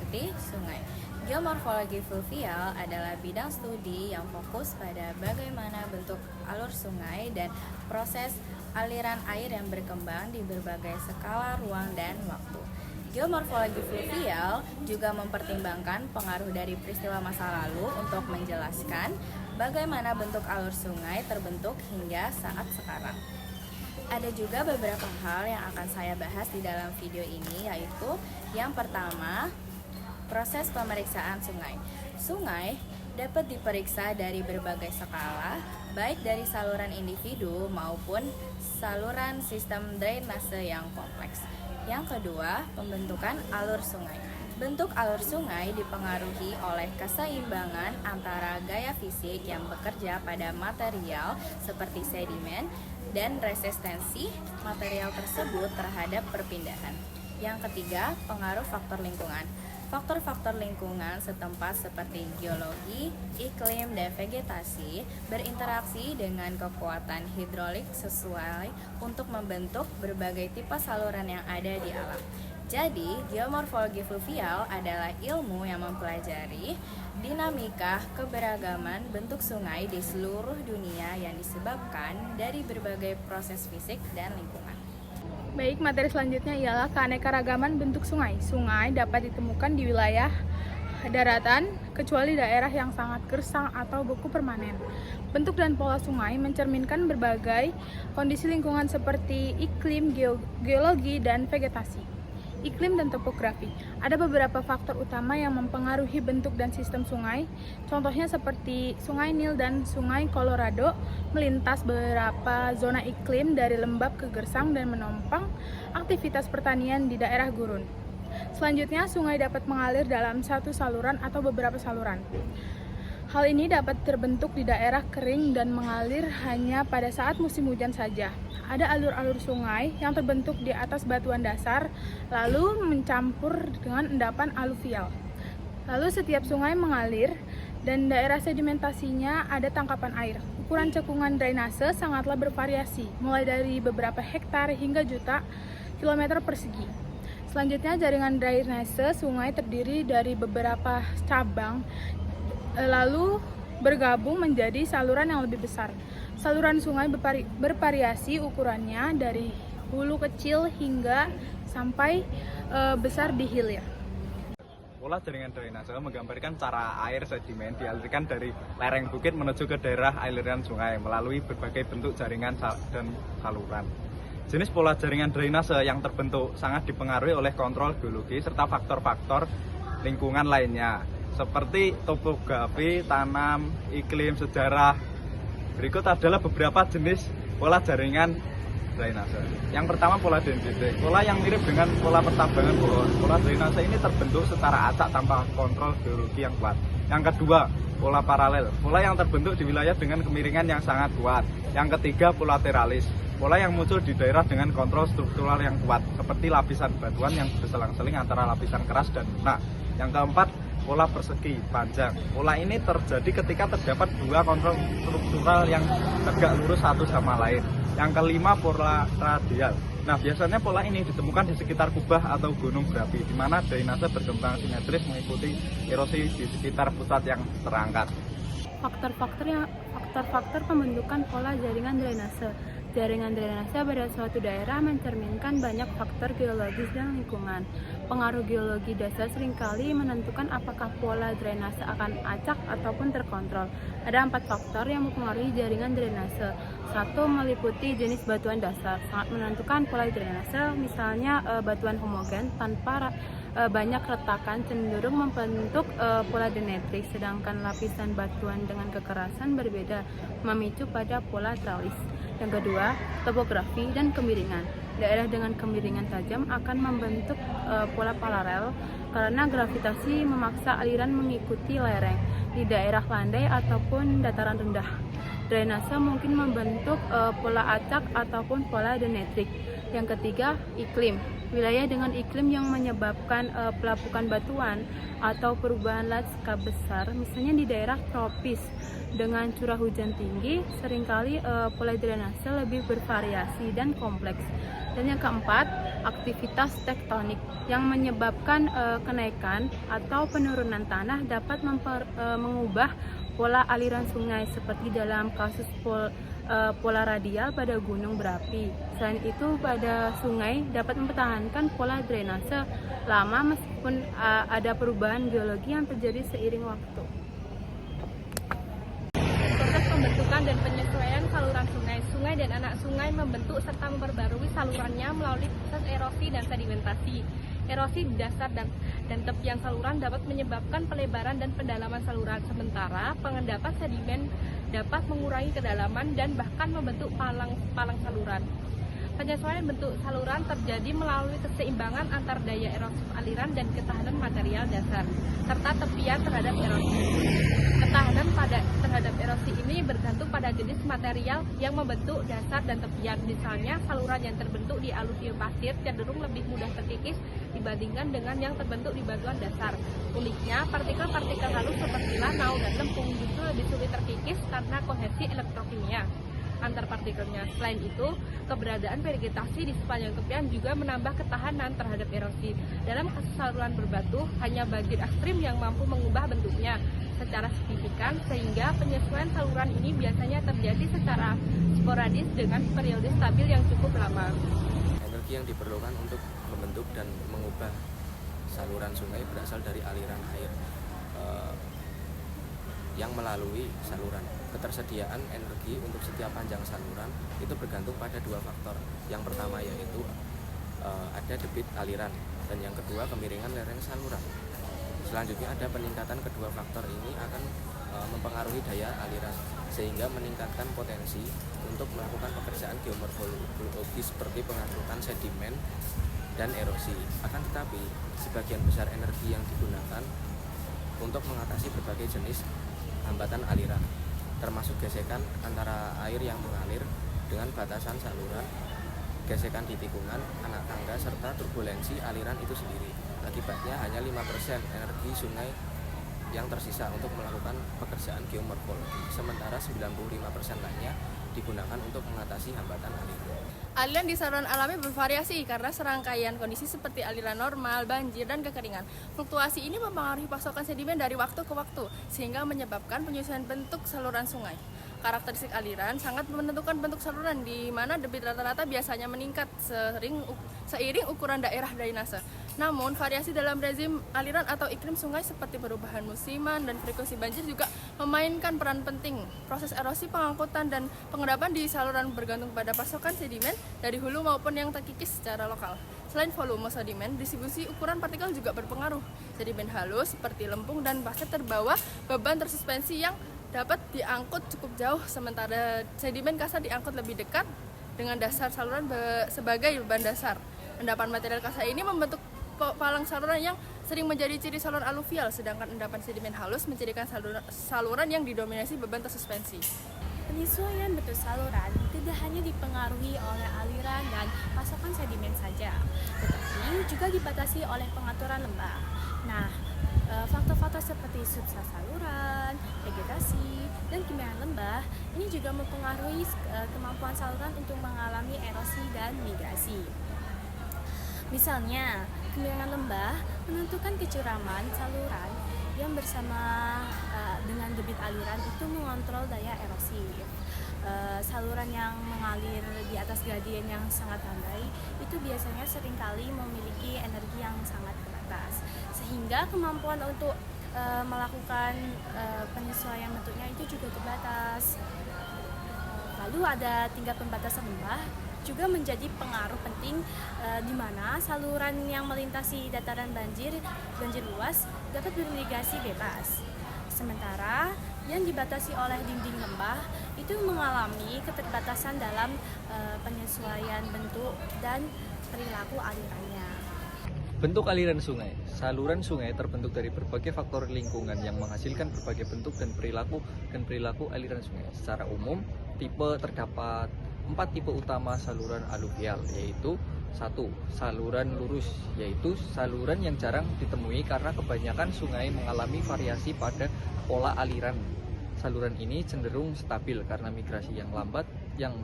seperti sungai. Geomorfologi fluvial adalah bidang studi yang fokus pada bagaimana bentuk alur sungai dan proses aliran air yang berkembang di berbagai skala ruang dan waktu. Geomorfologi fluvial juga mempertimbangkan pengaruh dari peristiwa masa lalu untuk menjelaskan bagaimana bentuk alur sungai terbentuk hingga saat sekarang. Ada juga beberapa hal yang akan saya bahas di dalam video ini, yaitu yang pertama, proses pemeriksaan sungai. Sungai dapat diperiksa dari berbagai skala, baik dari saluran individu maupun saluran sistem drainase yang kompleks. Yang kedua, pembentukan alur sungai. Bentuk alur sungai dipengaruhi oleh keseimbangan antara gaya fisik yang bekerja pada material seperti sedimen dan resistensi material tersebut terhadap perpindahan. Yang ketiga, pengaruh faktor lingkungan. Faktor-faktor lingkungan setempat seperti geologi, iklim, dan vegetasi berinteraksi dengan kekuatan hidrolik sesuai untuk membentuk berbagai tipe saluran yang ada di alam. Jadi, geomorfologi fluvial adalah ilmu yang mempelajari dinamika keberagaman bentuk sungai di seluruh dunia yang disebabkan dari berbagai proses fisik dan lingkungan. Baik, materi selanjutnya ialah keanekaragaman bentuk sungai. Sungai dapat ditemukan di wilayah daratan, kecuali daerah yang sangat gersang atau beku permanen. Bentuk dan pola sungai mencerminkan berbagai kondisi lingkungan seperti iklim, geologi, dan vegetasi. Iklim dan topografi. Ada beberapa faktor utama yang mempengaruhi bentuk dan sistem sungai. Contohnya seperti Sungai Nil dan Sungai Colorado melintas beberapa zona iklim dari lembab ke gersang dan menopang aktivitas pertanian di daerah gurun. Selanjutnya, sungai dapat mengalir dalam satu saluran atau beberapa saluran. Hal ini dapat terbentuk di daerah kering dan mengalir hanya pada saat musim hujan saja. Ada alur-alur sungai yang terbentuk di atas batuan dasar, lalu mencampur dengan endapan aluvial. Lalu setiap sungai mengalir dan daerah sedimentasinya ada tangkapan air. Ukuran cekungan drainase sangatlah bervariasi, mulai dari beberapa hektar hingga juta kilometer persegi. Selanjutnya, jaringan drainase sungai terdiri dari beberapa cabang, lalu bergabung menjadi saluran yang lebih besar. Saluran sungai bervariasi ukurannya dari hulu kecil hingga sampai besar di hilir. Pola jaringan drainase menggambarkan cara air sedimen dialirkan dari lereng bukit menuju ke daerah aliran sungai melalui berbagai bentuk jaringan dan saluran. Jenis pola jaringan drainase yang terbentuk sangat dipengaruhi oleh kontrol geologi serta faktor-faktor lingkungan lainnya, seperti topografi, tanam, iklim, sejarah. Berikut adalah beberapa jenis pola jaringan drainase. Yang pertama, pola dendritik. Pola yang mirip dengan pola pertambangan pohon. Pola drainase ini terbentuk secara acak tanpa kontrol geologi yang kuat. Yang kedua, pola paralel. Pola yang terbentuk di wilayah dengan kemiringan yang sangat kuat. Yang ketiga, pola lateralis. Pola yang muncul di daerah dengan kontrol struktural yang kuat, seperti lapisan batuan yang berselang-seling antara lapisan keras dan lunak. Yang keempat, pola persegi panjang. Pola ini terjadi ketika terdapat dua kontrol struktural yang tegak lurus satu sama lain. Yang kelima, pola radial. Nah, biasanya pola ini ditemukan di sekitar kubah atau gunung berapi, di mana drainase berkembang simetris mengikuti erosi di sekitar pusat yang terangkat. Faktor pembentukan pola jaringan drainase. Jaringan drainase pada suatu daerah mencerminkan banyak faktor geologis dan lingkungan. Pengaruh geologi dasar seringkali menentukan apakah pola drainase akan acak ataupun terkontrol. Ada 4 faktor yang mempengaruhi jaringan drainase. 1. Meliputi jenis batuan dasar, sangat menentukan pola drainase. Misalnya batuan homogen tanpa banyak retakan cenderung membentuk pola dendritik, sedangkan lapisan batuan dengan kekerasan berbeda memicu pada pola tralis. Yang kedua, topografi dan kemiringan. Daerah dengan kemiringan tajam akan membentuk pola paralel karena gravitasi memaksa aliran mengikuti lereng di daerah landai ataupun dataran rendah. Drainase mungkin membentuk pola acak ataupun pola dendritik. Yang ketiga, iklim. Wilayah dengan iklim yang menyebabkan pelapukan batuan atau perubahan lanskap besar, misalnya di daerah tropis dengan curah hujan tinggi, seringkali pola drainase lebih bervariasi dan kompleks. Dan yang keempat, aktivitas tektonik yang menyebabkan kenaikan atau penurunan tanah dapat mengubah pola aliran sungai seperti dalam kasus pola radial pada gunung berapi. Selain itu, pada sungai dapat mempertahankan pola drainase lama meskipun ada perubahan geologi yang terjadi seiring waktu. Proses pembentukan dan penyesuaian saluran sungai. Sungai dan anak sungai membentuk serta memperbarui salurannya melalui proses erosi dan sedimentasi. Erosi di dasar dan tepian saluran dapat menyebabkan pelebaran dan pendalaman saluran, sementara pengendapan sedimen dapat mengurangi kedalaman dan bahkan membentuk palang saluran. Penyesuaian bentuk saluran terjadi melalui keseimbangan antar daya erosif aliran dan ketahanan material dasar, serta tepian terhadap erosi. Ketahanan terhadap erosi ini bergantung pada jenis material yang membentuk dasar dan tepian. Misalnya, saluran yang terbentuk di aluvium pasir cenderung lebih mudah terkikis dibandingkan dengan yang terbentuk di batuan dasar. Uniknya, partikel-partikel halus seperti lanau dan lempung justru lebih sulit terkikis karena kohesi elektrokimia antar partikelnya. Selain itu, keberadaan vegetasi di sepanjang tepian juga menambah ketahanan terhadap erosi. Dalam kasus saluran berbatu, hanya banjir ekstrim yang mampu mengubah bentuknya secara signifikan, sehingga penyesuaian saluran ini biasanya terjadi secara sporadis dengan periode stabil yang cukup lama. Energi yang diperlukan untuk membentuk dan mengubah saluran sungai berasal dari aliran air yang melalui saluran. Ketersediaan energi untuk setiap panjang saluran itu bergantung pada dua faktor. Yang pertama yaitu ada debit aliran, dan yang kedua kemiringan lereng saluran. Selanjutnya ada peningkatan kedua faktor ini akan mempengaruhi daya aliran, sehingga meningkatkan potensi untuk melakukan pekerjaan geomorfologi seperti pengangkutan sedimen dan erosi. Akan tetapi, sebagian besar energi yang digunakan untuk mengatasi berbagai jenis hambatan aliran, termasuk gesekan antara air yang mengalir dengan batasan saluran, gesekan di tikungan, anak tangga, serta turbulensi aliran itu sendiri. Akibatnya hanya 5% energi sungai yang tersisa untuk melakukan pekerjaan geomorfologi, sementara 95% lainnya digunakan untuk mengatasi hambatan aliran. Aliran di saluran alami bervariasi karena serangkaian kondisi seperti aliran normal, banjir, dan kekeringan. Fluktuasi ini mempengaruhi pasokan sedimen dari waktu ke waktu, sehingga menyebabkan penyesuaian bentuk saluran sungai. Karakteristik aliran sangat menentukan bentuk saluran, di mana debit rata-rata biasanya meningkat seiring ukuran daerah drainase. Namun, variasi dalam rezim aliran atau iklim sungai seperti perubahan musiman dan frekuensi banjir juga memainkan peran penting. Proses erosi, pengangkutan, dan pengendapan di saluran bergantung pada pasokan sedimen dari hulu maupun yang terkikis secara lokal. Selain volume sedimen, distribusi ukuran partikel juga berpengaruh. Sedimen halus seperti lempung dan pasir terbawa beban tersuspensi yang dapat diangkut cukup jauh, sementara sedimen kasar diangkut lebih dekat dengan dasar saluran sebagai beban dasar. Endapan material kasar ini membentuk palang saluran yang sering menjadi ciri saluran aluvial, sedangkan endapan sedimen halus mencirikan saluran yang didominasi beban tersuspensi. Penyesuaian bentuk saluran tidak hanya dipengaruhi oleh aliran dan pasokan sedimen saja, tetapi juga dibatasi oleh pengaturan lembah. Nah, faktor-faktor seperti substrat saluran, vegetasi, dan kemiringan lembah ini juga mempengaruhi kemampuan saluran untuk mengalami erosi dan migrasi. Misalnya, kemiringan lembah menentukan kecuraman saluran yang bersama dengan debit aliran itu mengontrol daya erosi. Saluran yang mengalir di atas gradien yang sangat landai itu biasanya seringkali memiliki energi yang sangat terbatas, sehingga kemampuan untuk melakukan penyesuaian bentuknya itu juga terbatas. Lalu ada tingkat pembatasan lembah juga menjadi pengaruh penting, di mana saluran yang melintasi dataran banjir luas dapat beririgasi bebas. Sementara yang dibatasi oleh dinding lembah itu mengalami keterbatasan dalam penyesuaian bentuk dan perilaku alirannya. Bentuk aliran sungai. Saluran sungai terbentuk dari berbagai faktor lingkungan yang menghasilkan berbagai bentuk dan perilaku aliran sungai. Secara umum, terdapat 4 tipe utama saluran aluvial, yaitu 1. Saluran lurus, yaitu saluran yang jarang ditemui karena kebanyakan sungai mengalami variasi pada pola aliran. Saluran ini cenderung stabil karena migrasi yang lambat yang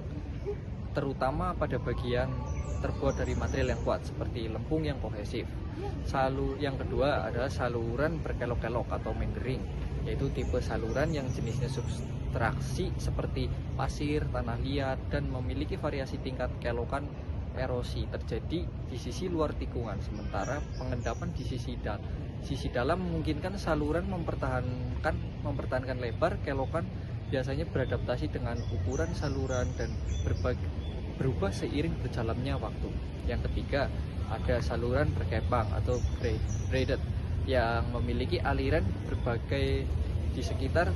terutama pada bagian terbuat dari material yang kuat seperti lempung yang kohesif. Yang kedua adalah saluran berkelok-kelok atau meandering, yaitu tipe saluran yang jenisnya substraksi seperti pasir, tanah liat, dan memiliki variasi tingkat kelokan erosi terjadi di sisi luar tikungan, sementara pengendapan di sisi dalam memungkinkan saluran mempertahankan lebar kelokan biasanya beradaptasi dengan ukuran saluran dan berubah seiring berjalannya waktu. Yang ketiga, ada saluran berkepang atau braided yang memiliki aliran berbagai di sekitar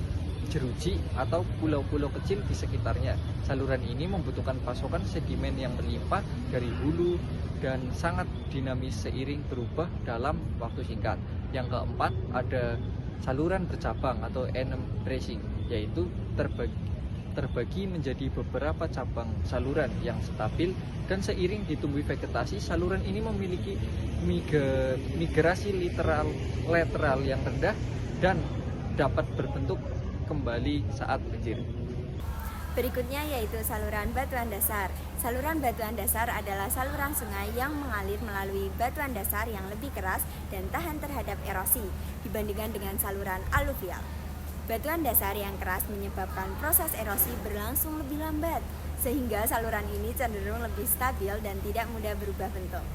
jeruji atau pulau-pulau kecil di sekitarnya. Saluran ini membutuhkan pasokan sedimen yang melimpah dari hulu dan sangat dinamis seiring berubah dalam waktu singkat. Yang keempat, ada saluran bercabang atau embracing, yaitu terbagi menjadi beberapa cabang saluran yang stabil, dan seiring ditumbuhi vegetasi, saluran ini memiliki migrasi lateral yang rendah dan dapat berbentuk kembali saat banjir. Berikutnya yaitu saluran batuan dasar. Saluran batuan dasar adalah saluran sungai yang mengalir melalui batuan dasar yang lebih keras dan tahan terhadap erosi dibandingkan dengan saluran aluvial. Batuan dasar yang keras menyebabkan proses erosi berlangsung lebih lambat, sehingga saluran ini cenderung lebih stabil dan tidak mudah berubah bentuk.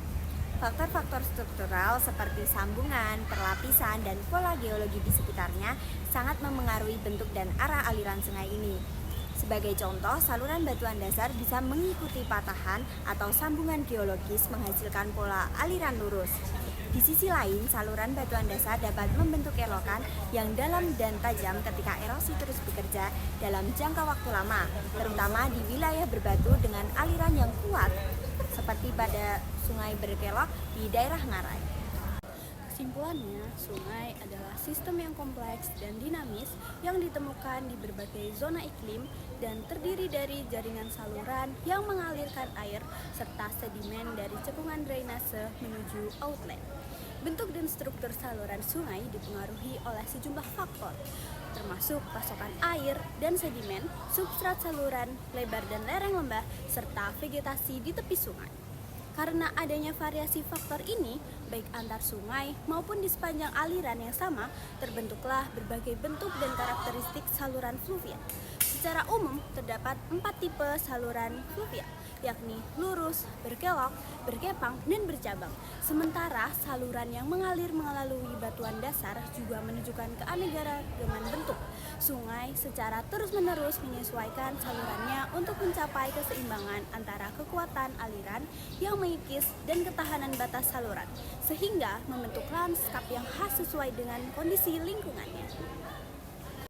Faktor-faktor struktural seperti sambungan, perlapisan, dan pola geologi di sekitarnya sangat memengaruhi bentuk dan arah aliran sungai ini. Sebagai contoh, saluran batuan dasar bisa mengikuti patahan atau sambungan geologis menghasilkan pola aliran lurus. Di sisi lain, saluran batuan dasar dapat membentuk kelokan yang dalam dan tajam ketika erosi terus bekerja dalam jangka waktu lama, terutama di wilayah berbatu dengan aliran yang kuat, seperti pada sungai berkelok di daerah Ngarai. Kesimpulannya, sungai adalah sistem yang kompleks dan dinamis yang ditemukan di berbagai zona iklim dan terdiri dari jaringan saluran yang mengalirkan air serta sedimen dari cekungan drainase menuju outlet. Bentuk dan struktur saluran sungai dipengaruhi oleh sejumlah faktor, termasuk pasokan air dan sedimen, substrat saluran, lebar dan lereng lembah, serta vegetasi di tepi sungai. Karena adanya variasi faktor ini, baik antar sungai maupun di sepanjang aliran yang sama, terbentuklah berbagai bentuk dan karakteristik saluran fluvial. Secara umum, terdapat 4 tipe saluran fluvial, yakni lurus, berkelok, berkepang, dan bercabang. Sementara saluran yang mengalir melalui batuan dasar juga menunjukkan keanekaragaman bentuk. Sungai secara terus-menerus menyesuaikan salurannya untuk mencapai keseimbangan antara kekuatan aliran yang mengikis dan ketahanan batas saluran, sehingga membentuk lanskap yang khas sesuai dengan kondisi lingkungannya.